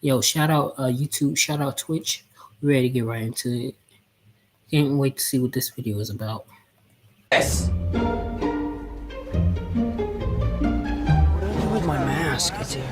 Yo, shout out YouTube, shout out Twitch. We're ready to get right into it. Can't wait to see what this video is about. Yes. With my mask, it's here.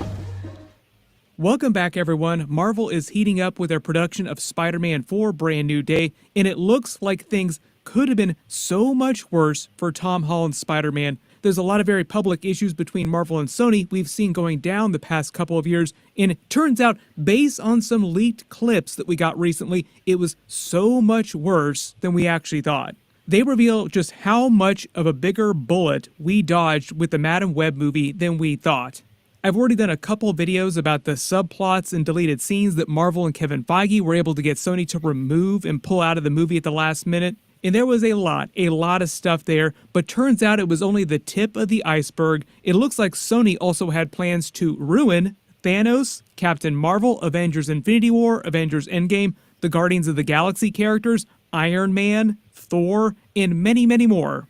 Welcome back, everyone. Marvel is heating up with their production of Spider-Man 4 Brand New Day, and it looks like things could have been so much worse for Tom Holland's Spider-Man. There's a lot of very public issues between Marvel and Sony we've seen going down the past couple of years, and it turns out, based on some leaked clips that we got recently, it was so much worse than we actually thought. They reveal just how much of a bigger bullet we dodged with the Madam Web movie than we thought. I've already done a couple videos about the subplots and deleted scenes that Marvel and Kevin Feige were able to get Sony to remove and pull out of the movie at the last minute. And there was a lot of stuff there, but turns out it was only the tip of the iceberg. It looks like Sony also had plans to ruin Thanos, Captain Marvel, Avengers Infinity War, Avengers Endgame, the Guardians of the Galaxy characters, Iron Man, Thor, and many, many more.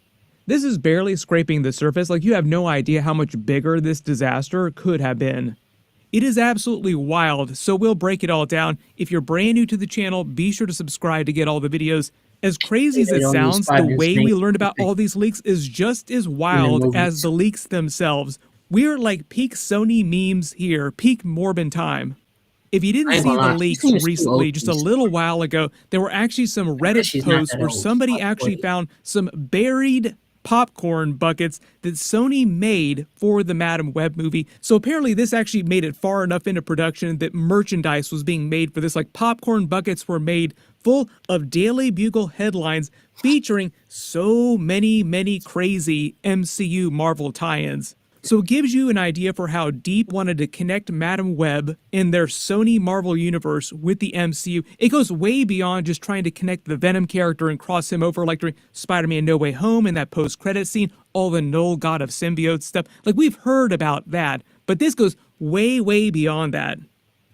This is barely scraping the surface, like you have no idea how much bigger this disaster could have been. It is absolutely wild, so we'll break it all down. If you're brand new to the channel, be sure to subscribe to get all the videos. As crazy as it sounds, the way we learned about all these leaks is just as wild as the leaks themselves. We're like peak Sony memes here, peak Morbin time. If you didn't see the leaks recently, just a little while ago, there were actually some Reddit posts where somebody actually found some buried popcorn buckets that Sony made for the Madam Web movie. So apparently this actually made it far enough into production that merchandise was being made for this. Like popcorn buckets were made full of Daily Bugle headlines featuring so many crazy MCU Marvel tie-ins. So it gives you an idea for how deep wanted to connect Madam Web in their Sony Marvel universe with the MCU. It goes way beyond just trying to connect the Venom character and cross him over like during Spider-Man No Way Home and that post-credit scene, all the Null God of Symbiote stuff. Like we've heard about that, but this goes way beyond that.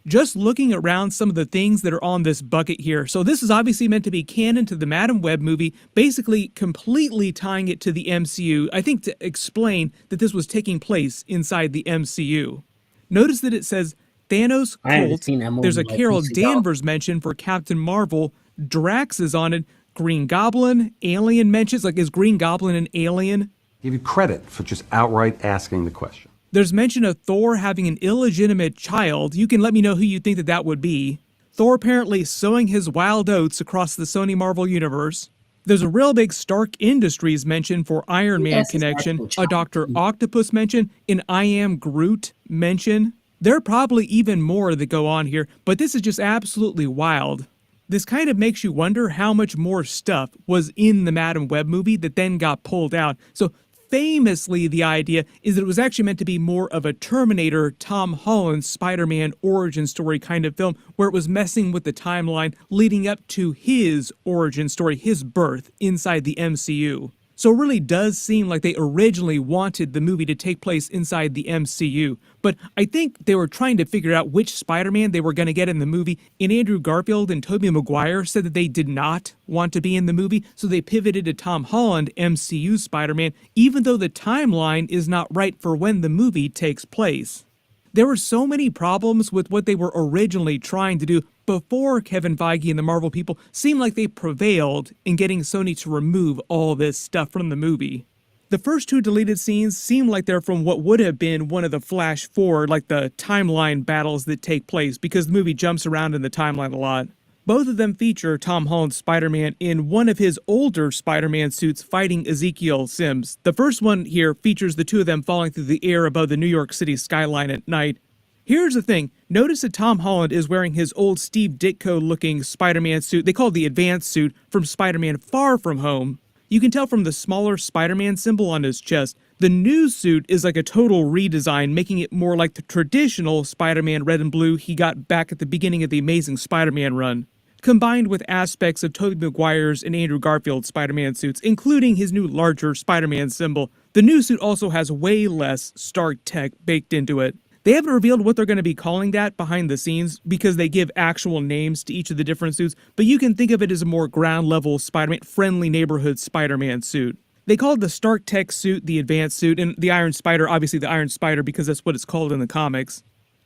Just looking around some of the things that are on this bucket here. So this is obviously meant to be canon to the Madam Web movie, basically completely tying it to the MCU, I think to explain that this was taking place inside the MCU. Notice that it says Thanos Colt, there's a Carol Danvers mention for Captain Marvel, Drax is on it, Green Goblin, Alien mentions, like is Green Goblin an alien? Give you credit for just outright asking the question. There's mention of Thor having an illegitimate child. You can let me know who you think that would be. Thor apparently sowing his wild oats across the Sony Marvel universe. There's a real big Stark Industries mention for Iron Man connection, a Dr. Octopus mention, an I Am Groot mention. There are probably even more that go on here, but this is just absolutely wild. This kind of makes you wonder how much more stuff was in the Madam Web movie that then got pulled out. So famously, the idea is that it was actually meant to be more of a Terminator, Tom Holland, Spider-Man origin story kind of film, where it was messing with the timeline leading up to his origin story, his birth inside the MCU. So it really does seem like they originally wanted the movie to take place inside the MCU. But I think they were trying to figure out which Spider-Man they were going to get in the movie, and Andrew Garfield and Tobey Maguire said that they did not want to be in the movie, so they pivoted to Tom Holland, MCU Spider-Man, even though the timeline is not right for when the movie takes place. There were so many problems with what they were originally trying to do before Kevin Feige and the Marvel people seemed like they prevailed in getting Sony to remove all this stuff from the movie. The first two deleted scenes seem like they're from what would have been one of the Flash Forward, like the timeline battles that take place, because the movie jumps around in the timeline a lot. Both of them feature Tom Holland's Spider-Man in one of his older Spider-Man suits fighting Ezekiel Sims. The first one here features the two of them falling through the air above the New York City skyline at night. Here's the thing, notice that Tom Holland is wearing his old Steve Ditko looking Spider-Man suit, they call it the advanced suit, from Spider-Man Far From Home. You can tell from the smaller Spider-Man symbol on his chest. The new suit is like a total redesign, making it more like the traditional Spider-Man red and blue he got back at the beginning of the Amazing Spider-Man run, combined with aspects of Tobey Maguire's and Andrew Garfield's Spider-Man suits, including his new larger Spider-Man symbol. The new suit also has way less Stark tech baked into it. They haven't revealed what they're going to be calling that behind the scenes because they give actual names to each of the different suits, but you can think of it as a more ground-level Spider-Man, friendly neighborhood Spider-Man suit. They called the Stark Tech suit the advanced suit, and the Iron Spider, obviously the Iron Spider because that's what it's called in the comics.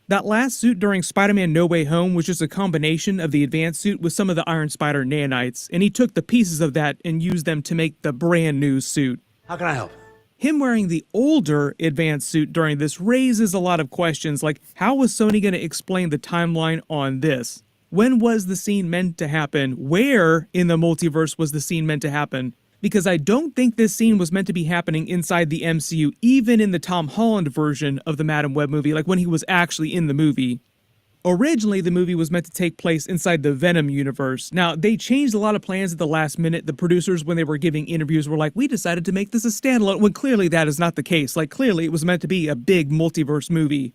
That last suit during Spider-Man No Way Home was just a combination of the advanced suit with some of the Iron Spider nanites, and he took the pieces of that and used them to make the brand new suit. How can I help? Him wearing the older advanced suit during this raises a lot of questions, like how was Sony going to explain the timeline on this? When was the scene meant to happen? Where in the multiverse was the scene meant to happen? Because I don't think this scene was meant to be happening inside the MCU, even in the Tom Holland version of the Madam Web movie, like when he was actually in the movie. Originally, the movie was meant to take place inside the Venom universe. Now, they changed a lot of plans at the last minute. The producers, when they were giving interviews, were like, we decided to make this a standalone, when clearly that is not the case. Like, clearly it was meant to be a big multiverse movie.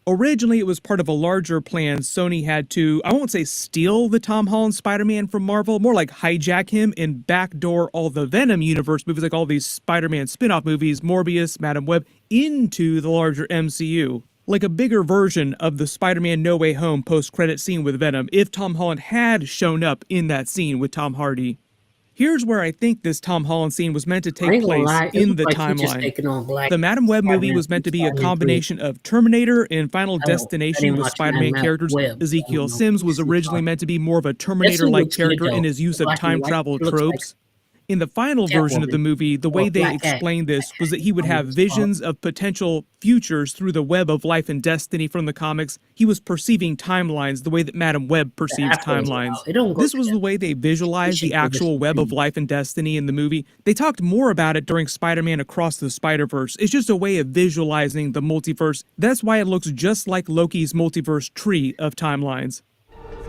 Originally, it was part of a larger plan. Sony had to, I won't say steal the Tom Holland Spider-Man from Marvel, more like hijack him and backdoor all the Venom universe movies, like all these Spider-Man spin-off movies, Morbius, Madam Web, into the larger MCU. Like a bigger version of the Spider-Man No Way Home post-credit scene with Venom, if Tom Holland had shown up in that scene with Tom Hardy. Here's where I think this Tom Holland scene was meant to take place in the timeline. The Madam Web movie was meant to be a combination of Terminator and Final Destination with Spider-Man characters. Ezekiel Sims was originally meant to be more of a Terminator-like character in his use of time travel tropes. In the final version of the movie, the way they explained this was that he would have visions of potential futures through the web of life and destiny from the comics. He was perceiving timelines the way that Madam Web perceives timelines. This was the way they visualized the actual web of life and destiny in the movie. They talked more about it during Spider-Man Across the Spider-Verse. It's just a way of visualizing the multiverse. That's why it looks just like Loki's multiverse tree of timelines.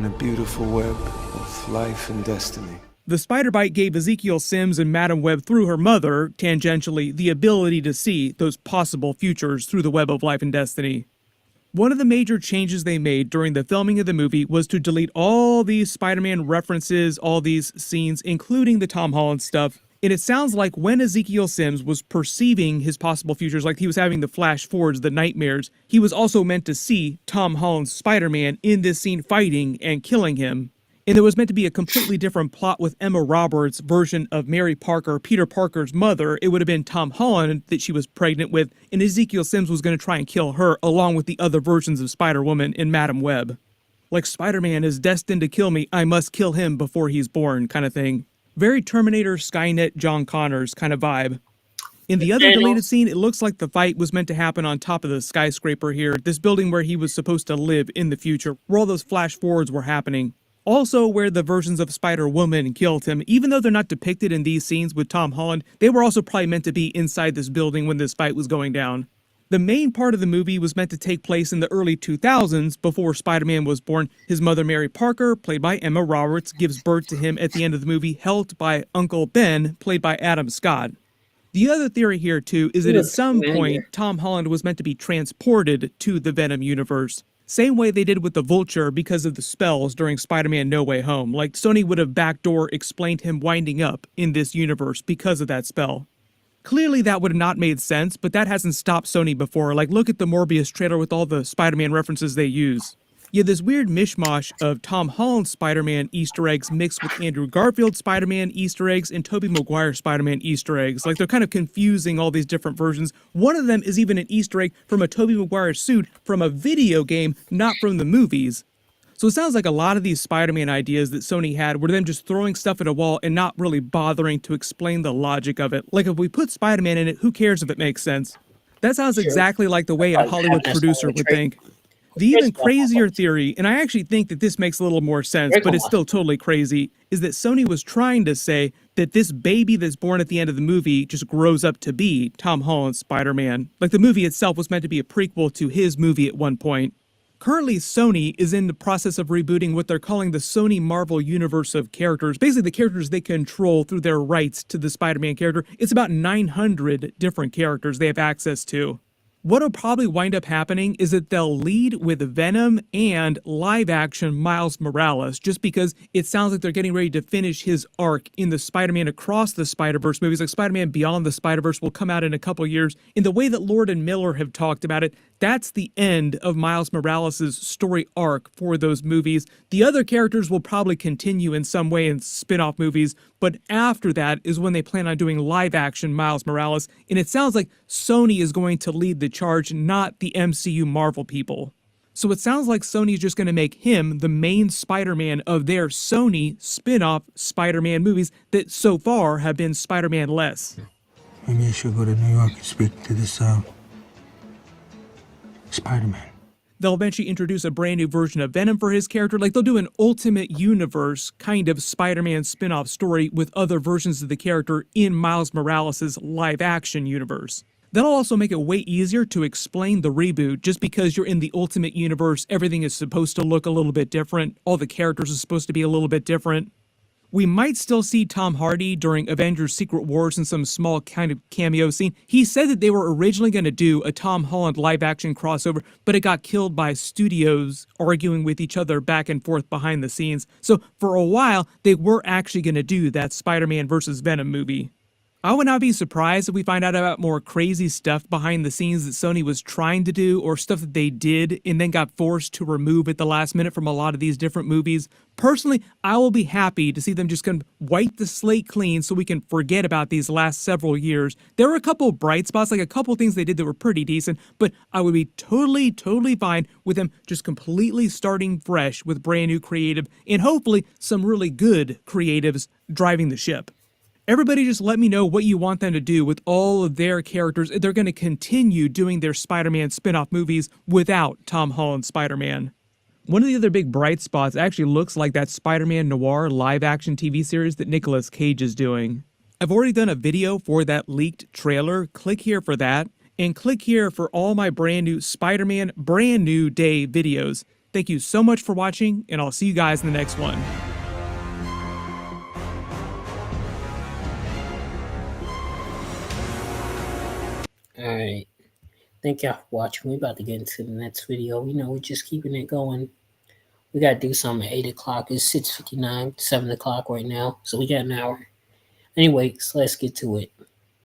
In a beautiful web of life and destiny. The spider bite gave Ezekiel Sims and Madam Web through her mother, tangentially, the ability to see those possible futures through the web of life and destiny. One of the major changes they made during the filming of the movie was to delete all these Spider-Man references, all these scenes, including the Tom Holland stuff. And it sounds like when Ezekiel Sims was perceiving his possible futures, like he was having the flash forwards, the nightmares, he was also meant to see Tom Holland's Spider-Man in this scene fighting and killing him. And there was meant to be a completely different plot with Emma Roberts' version of Mary Parker, Peter Parker's mother. It would have been Tom Holland that she was pregnant with, and Ezekiel Sims was going to try and kill her along with the other versions of Spider-Woman in Madam Web. Like, Spider-Man is destined to kill me, I must kill him before he's born kind of thing. Very Terminator, Skynet, John Connors kind of vibe. In the other deleted scene, it looks like the fight was meant to happen on top of the skyscraper here, this building where he was supposed to live in the future, where all those flash forwards were happening. Also where the versions of Spider-Woman killed him, even though they're not depicted in these scenes with Tom Holland, they were also probably meant to be inside this building when this fight was going down. The main part of the movie was meant to take place in the early 2000s, before Spider-Man was born. His mother, Mary Parker, played by Emma Roberts, gives birth to him at the end of the movie, helped by Uncle Ben, played by Adam Scott. The other theory here, too, is that at some point, Tom Holland was meant to be transported to the Venom universe. Same way they did with the Vulture because of the spells during Spider-Man No Way Home. Like, Sony would have backdoor explained him winding up in this universe because of that spell. Clearly that would have not made sense, but that hasn't stopped Sony before. Like, look at the Morbius trailer with all the Spider-Man references they use. You have this weird mishmash of Tom Holland Spider-Man Easter eggs mixed with Andrew Garfield Spider-Man Easter eggs and Tobey Maguire Spider-Man Easter eggs. Like, they're kind of confusing all these different versions. One of them is even an Easter egg from a Tobey Maguire suit from a video game, not from the movies. So it sounds like a lot of these Spider-Man ideas that Sony had were them just throwing stuff at a wall and not really bothering to explain the logic of it. Like, if we put Spider-Man in it, who cares if it makes sense? That sounds exactly like the way a Hollywood producer would think. The even crazier theory, and I actually think that this makes a little more sense, but it's still totally crazy, is that Sony was trying to say that this baby that's born at the end of the movie just grows up to be Tom Holland's Spider-Man. Like, the movie itself was meant to be a prequel to his movie at one point. Currently, Sony is in the process of rebooting what they're calling the Sony Marvel universe of characters, basically the characters they control through their rights to the Spider-Man character. It's about 900 different characters they have access to. What'll probably wind up happening is that they'll lead with Venom and live-action Miles Morales, just because it sounds like they're getting ready to finish his arc in the Spider-Man Across the Spider-Verse movies. Like, Spider-Man Beyond the Spider-Verse will come out in a couple years. In the way that Lord and Miller have talked about it, that's the end of Miles Morales' story arc for those movies. The other characters will probably continue in some way in spin-off movies, but after that is when they plan on doing live-action Miles Morales, and it sounds like Sony is going to lead the charge, not the MCU Marvel people. So it sounds like Sony is just going to make him the main Spider-Man of their Sony spin-off Spider-Man movies that so far have been Spider-Man-less. Maybe I should go to New York and speak to this, Spider-Man. They'll eventually introduce a brand new version of Venom for his character. Like, they'll do an Ultimate Universe kind of Spider-Man spin-off story with other versions of the character in Miles Morales' live-action universe. That'll also make it way easier to explain the reboot. Just because you're in the Ultimate Universe, everything is supposed to look a little bit different. All the characters are supposed to be a little bit different. We might still see Tom Hardy during Avengers Secret Wars in some small kind of cameo scene. He said that they were originally going to do a Tom Holland live-action crossover, but it got killed by studios arguing with each other back and forth behind the scenes. So for a while, they were actually going to do that Spider-Man vs. Venom movie. I would not be surprised if we find out about more crazy stuff behind the scenes that Sony was trying to do, or stuff that they did and then got forced to remove at the last minute from a lot of these different movies. Personally, I will be happy to see them just kind of wipe the slate clean so we can forget about these last several years. There were a couple of bright spots, like a couple things they did that were pretty decent, but I would be totally fine with them just completely starting fresh with brand new creative and hopefully some really good creatives driving the ship. Everybody just let me know what you want them to do with all of their characters. They're going to continue doing their Spider-Man spin-off movies without Tom Holland's Spider-Man. One of the other big bright spots actually looks like that Spider-Man Noir live-action TV series that Nicolas Cage is doing. I've already done a video for that leaked trailer. Click here for that, and click here for all my brand new Spider-Man Brand New Day videos. Thank you so much for watching, and I'll see you guys in the next one. Alright. Thank y'all for watching. We're about to get into the next video. We're just keeping it going. We got to do something at 8 o'clock. It's 6:59, 7 o'clock right now. So we got an hour. Anyway, so let's get to it.